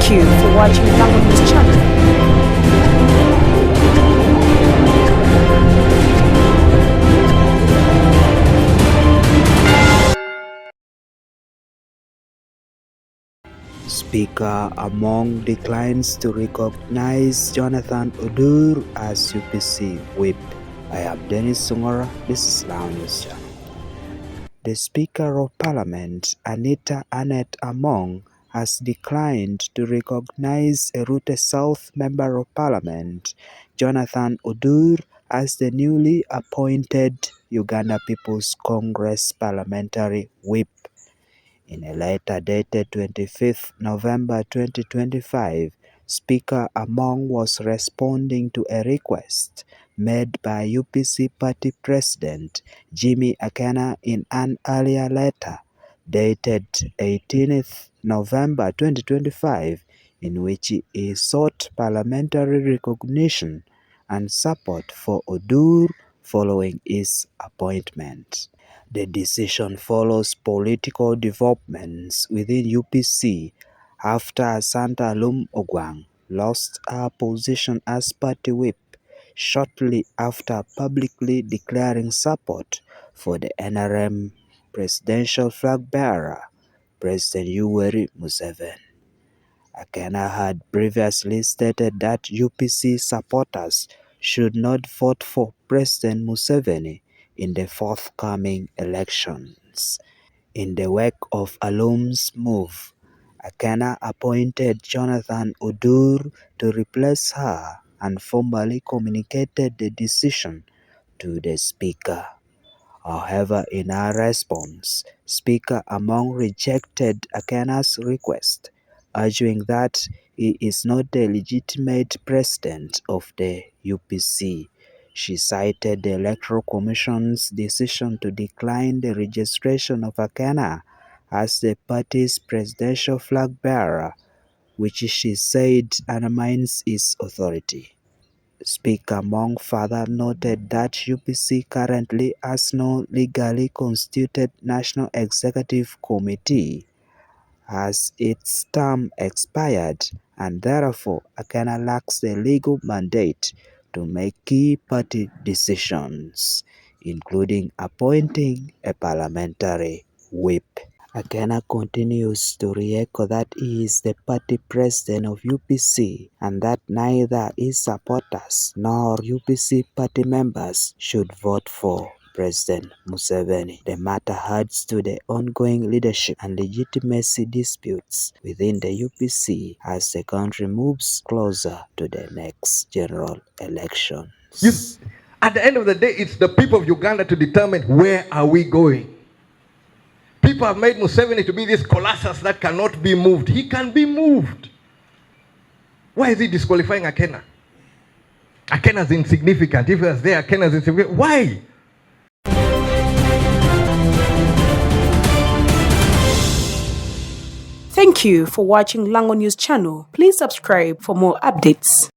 Thank you for watching Lango News channel. Speaker Among declines to recognize Jonathan Odur as UPC whip. I am Denish Ongora. This is Lango News channel. The Speaker of Parliament, Anita Annette Among, has declined to recognize Erute South Member of Parliament, Jonathan Odur, as the newly appointed Uganda People's Congress parliamentary whip. In a letter dated 25th November 2025, Speaker Among was responding to a request made by UPC Party President Jimmy Akena in an earlier letter dated 18th November 2025, in which he sought parliamentary recognition and support for Odur following his appointment. The decision follows political developments within UPC after Santa Alum Ogwang lost her position as party whip shortly after publicly declaring support for the NRM presidential flag bearer, President Yoweri Museveni. Akena had previously stated that UPC supporters should not vote for President Museveni in the forthcoming elections. In the wake of Alum's move, Akena appointed Jonathan Odur to replace her and formally communicated the decision to the Speaker. However, in her response, Speaker Among rejected Akena's request, arguing that he is not the legitimate president of the UPC. She cited the Electoral Commission's decision to decline the registration of Akena as the party's presidential flag bearer, which she said undermines its authority. Speaker Among further noted that UPC currently has no legally constituted National Executive Committee as its term expired, and therefore Akena lacks the legal mandate to make key party decisions, including appointing a parliamentary whip. Akena continues to re-echo that he is the party president of UPC and that neither his supporters nor UPC party members should vote for President Museveni. The matter adds to the ongoing leadership and legitimacy disputes within the UPC as the country moves closer to the next general election. At the end of the day, it's the people of Uganda to determine where are we going. People have made Museveni to be this colossus that cannot be moved. He can be moved. Why is he disqualifying Akena? Akena is insignificant. If he was there, Akena is insignificant. Why? Thank you for watching Lango News channel. Please subscribe for more updates.